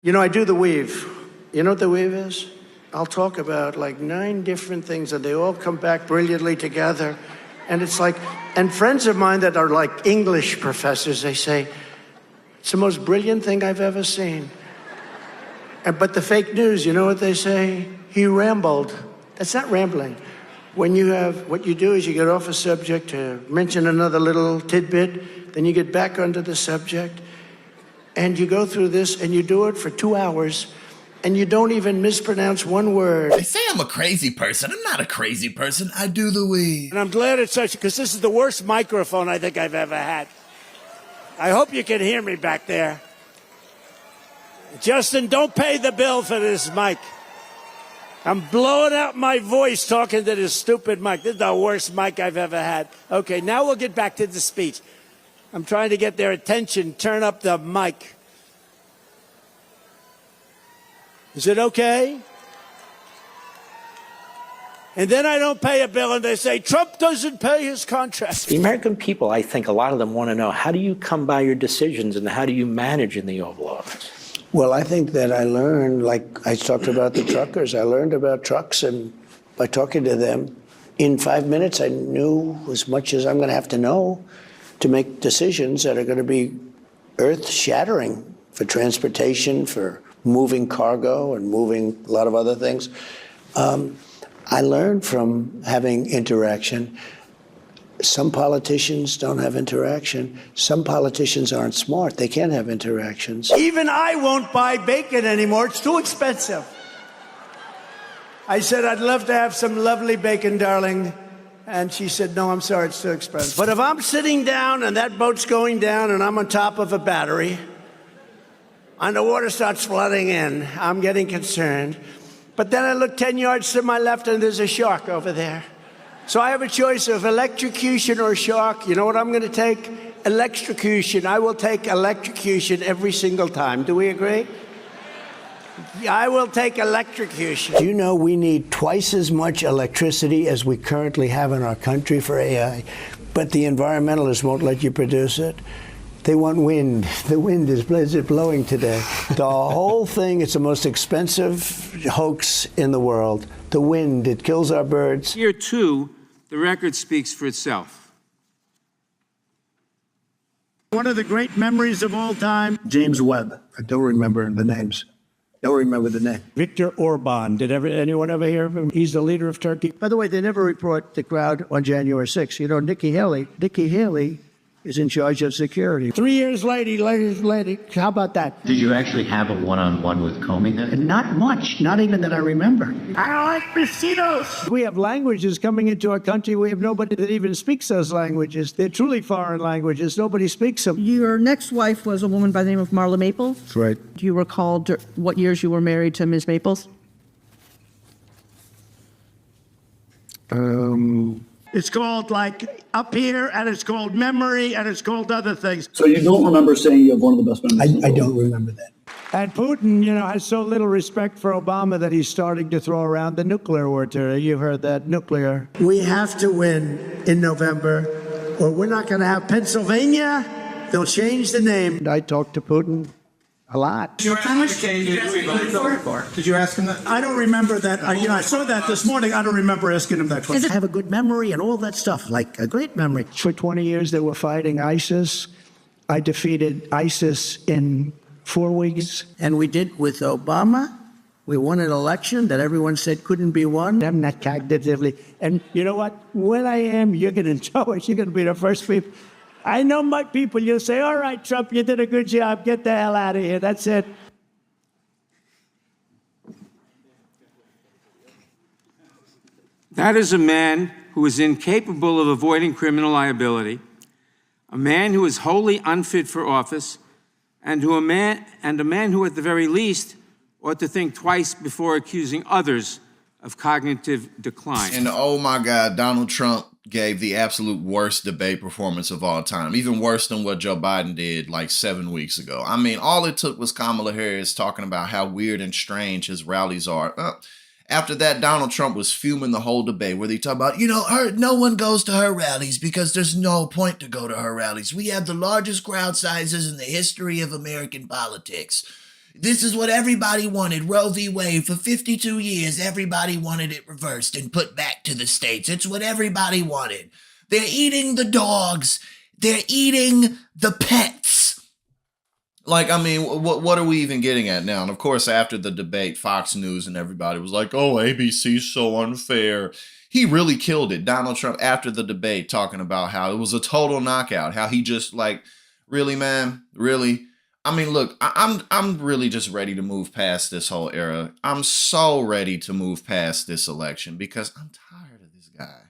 You know, I do the weave. You know what the weave is? I'll talk about like 9 different things and they all come back brilliantly together. And it's like, and friends of mine that are like English professors, they say, it's the most brilliant thing I've ever seen. But the fake news, you know what they say? He rambled. That's not rambling. When you have, what you do is you get off a subject to mention another little tidbit, then you get back onto the subject, and you go through this and you do it for 2 hours, and you don't even mispronounce one word. They say I'm a crazy person. I'm not a crazy person. I do the weave. And I'm glad it's such, because this is the worst microphone I think I've ever had. I hope you can hear me back there. Justin, don't pay the bill for this mic. I'm blowing out my voice talking to this stupid mic. This is the worst mic I've ever had. Okay, now we'll get back to the speech. I'm trying to get their attention. Turn up the mic. Is it okay? And then I don't pay a bill and they say, Trump doesn't pay his contract. The American people, I think a lot of them want to know, how do you come by your decisions and how do you manage in the Oval Office? Well, I think that I learned, like I talked about the truckers, I learned about trucks, and by talking to them, in 5 minutes I knew as much as I'm going to have to know to make decisions that are going to be earth-shattering for transportation, for moving cargo and moving a lot of other things. I learned from having interaction. Some politicians don't have interaction. Some politicians aren't smart. They can't have interactions. Even I won't buy bacon anymore. It's too expensive. I said, I'd love to have some lovely bacon, darling. And she said, no, I'm sorry, it's too expensive. But if I'm sitting down and that boat's going down and I'm on top of a battery and the water starts flooding in, I'm getting concerned. But then I look 10 yards to my left and there's a shark over there. So I have a choice of electrocution or shark. You know what I'm going to take? Electrocution. I will take electrocution every single time. Do we agree? I will take electrocution. Do you know we need twice as much electricity as we currently have in our country for AI, but the environmentalists won't let you produce it? They want wind. The wind is blowing today. The whole thing, it's the most expensive hoax in the world. The wind, it kills our birds. Here, too, the record speaks for itself. One of the great memories of all time, James Webb. I don't remember the names. Don't remember the name. Viktor Orban. Did anyone ever hear of him? He's the leader of Turkey. By the way, they never report the crowd on January 6th. You know, Nikki Haley is in charge of security. 3 years later, how about that? Did you actually have a one-on-one with Comey then? Not much, not even that I remember. I like mosquitoes. We have languages coming into our country. We have nobody that even speaks those languages. They're truly foreign languages. Nobody speaks them. Your next wife was a woman by the name of Marla Maples. That's right. Do you recall what years you were married to Ms. Maples? It's called like Up Here, and it's called Memory, and it's called other things. So you don't remember saying you have one of the best memories? I don't remember that. And Putin, you know, has so little respect for Obama that he's starting to throw around the nuclear word. You've heard that, nuclear. We have to win in November, or we're not going to have Pennsylvania. They'll change the name. I talked to Putin a lot. Did you ask him that? I don't remember that. I saw that this morning. I don't remember asking him that question. I have a good memory and all that stuff, like a great memory. For 20 years, they were fighting ISIS. I defeated ISIS in 4 weeks. And we did with Obama. We won an election that everyone said couldn't be won. I'm not cognitively. And you know what? When I am, you're going to know it. You're going to be the first people. I know my people. You'll say, all right, Trump, you did a good job. Get the hell out of here. That's it. That is a man who is incapable of avoiding criminal liability, a man who is wholly unfit for office, and a man who, at the very least, ought to think twice before accusing others of cognitive decline. And oh my God, Donald Trump gave the absolute worst debate performance of all time, even worse than what Joe Biden did like 7 weeks ago. I mean, all it took was Kamala Harris talking about how weird and strange his rallies are. After that, Donald Trump was fuming the whole debate where they talk about, no one goes to her rallies because there's no point to go to her rallies. We have the largest crowd sizes in the history of American politics. This is what everybody wanted. Roe v. Wade for 52 years. Everybody wanted it reversed and put back to the states. It's what everybody wanted. They're eating the dogs. They're eating the pets. Like, I mean, what are we even getting at now? And of course, after the debate, Fox News and everybody was like, oh, ABC's so unfair. He really killed it. Donald Trump, after the debate, talking about how it was a total knockout, how he just like, really, man, really? I mean, look, I'm really just ready to move past this whole era. I'm so ready to move past this election because I'm tired of this guy.